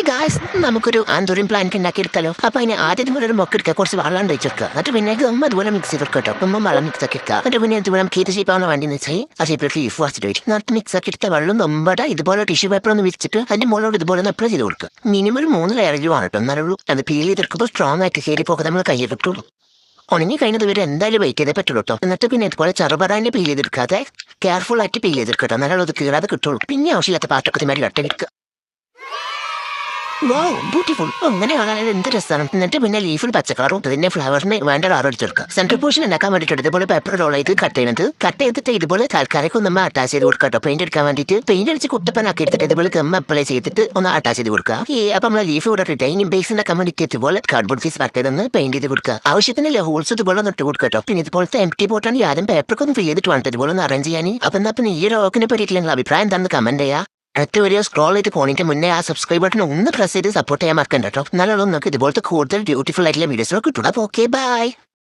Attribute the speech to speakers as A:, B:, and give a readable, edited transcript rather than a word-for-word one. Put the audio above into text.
A: Guys നമുക്കൊരു anthurium plant ഉണ്ടാക്കി എടുക്കാലോ. അപ്പൊ അതിന് ആദ്യം ഒരു മൊക്കെ എടുക്കുക, കുറച്ച് വെള്ളം വെച്ചെടുക്കുക. എന്നിട്ട് പിന്നെ അതുപോലെ മിക്സ് ചെയ്ത് കേട്ടോ. അപ്പം വെള്ളം മിക്സ് ആക്കി എടുക്കുക. എന്നിട്ട് പിന്നെ ഇതുപോലെ കേറ്റ് ഷേപ്പാണ് വേണ്ടി വെച്ചാൽ ആ ഷേപ്പിലേക്ക് ലീഫ് വാച്ചിട്ട് വരും. എന്നിട്ട് മിക്സ് ആക്കി എടുത്ത വെള്ളം നമ്പടെ ഇതുപോലെ ടിഷ്യൂ പേപ്പർ ഒന്ന് വിരിച്ചിട്ട് അതിന്റെ മുകളോട് ഇതുപോലെ ഒന്ന് അപ്ലൈ ചെയ്ത് കൊടുക്കുക. മിനിമം ഒരു 3 ലെയറിലും ആണ് കേട്ടോ. എന്നാലും അത് പീൽ ചെയ്തെടുക്കുമ്പോൾ സ്ട്രോങ് ആയിട്ട് കയറി പോകാൻ നമ്മൾ കയ്യിൽ കിട്ടുള്ളൂ. ഉണങ്ങി കഴിഞ്ഞത് വരെ എന്തായാലും വെയിറ്റ് ചെയ്തേ പറ്റുള്ളൂ കേട്ടോ. എന്നിട്ട് പിന്നെ ഇതുപോലെ ചെറുപറാൻ്റെ പീൽ ചെയ്തെടുക്കാതെ കെയർഫുൾ ആയിട്ട് പീൽ ചെയ്തെടുക്കട്ടോ. എന്നാലും അത് കീറാതെ കിട്ടുള്ളൂ. പിന്നെ ആവശ്യമില്ലാത്ത പാട്ടൊക്കെ മാറി കട്ടെടുക്കുക. Wow beautiful. അങ്ങനെ കാണാൻ എന്ത് രസമാണ്. എന്നിട്ട് പിന്നെ ലീഫിൽ പച്ചക്കളറും അതിന്റെ ഫ്ലവറിന് വേണ്ട കളർ അടിച്ചെടുക്കുക. സെൻട്രൽ പോർഷൻ ഉണ്ടാക്കാൻ വേണ്ടിയിട്ട് ഇതുപോലെ പേപ്പർ റോൾ ചെയ്ത് കട്ട് ചെയ്തിട്ട് ഇതുപോലെ തൽക്കാലം നമ്മൾ അറ്റാച്ച് ചെയ്ത് കൊടുക്കുക. പെയിന്റ് എടുക്കാൻ വേണ്ടിയിട്ട് പെയിന്റ് അടിച്ച് കുട്ടപ്പനാക്കി എടുത്തിട്ട് ഇതുപോലെ ഗമ്മ അപ്ലൈ ചെയ്തിട്ട് ഒന്ന് അറ്റാച്ച് ചെയ്ത് കൊടുക്കുക. അപ്പൊ നമ്മൾ ലീഫ് കൂടെ ഡിറ്റൈനിങ് ബേസ് ഉണ്ടാക്കാൻ വേണ്ടിയിട്ട് ഇതുപോലെ കാർഡ്ബോർഡ് പീസ് കട്ട് ചെയ്തൊന്ന് പെയിന്റ് ചെയ്ത് കൊടുക്കുക. ആവശ്യത്തിന് ഹോൾസ് ഇതുപോലെ ഒന്ന് ഇട്ട് കൊടുക്കട്ടോ. പിന്നെ ഇതുപോലത്തെ എംപ്റ്റി പോട്ടാണ് ആദ്യം പേപ്പറൊക്കെ ഒന്ന് ഫിൽ ചെയ്തിട്ട് വേണ്ട ഇതുപോലെ ഒന്ന് അറേഞ്ച് ചെയ്യാൻ. അപ്പൊ എന്നാ പിന്നെ ഈ റോക്കിനെ പറ്റിയിട്ടുള്ള അഭിപ്രായം എന്താണെന്ന് കമന്റ് ചെയ്യാം. അടുത്ത വീഡിയോ സ്ക്രോൾ ചെയ്ത് പോണിട്ട് മുന്നേ ആ സബ്സ്ക്രൈബ് ബട്ടൺ ഒന്ന് പ്രസ് ചെയ്ത് സപ്പോർട്ട് ചെയ്യാൻ മറക്കണ്ട കേട്ടോ. എന്നാലും നമുക്ക് ഇതുപോലത്തെ കൂടുതൽ ബ്യൂട്ടിഫുൾ ആയിട്ടുള്ള വീഡിയോസ് കിട്ടും. അപ്പോൾ ഓക്കെ ബൈ.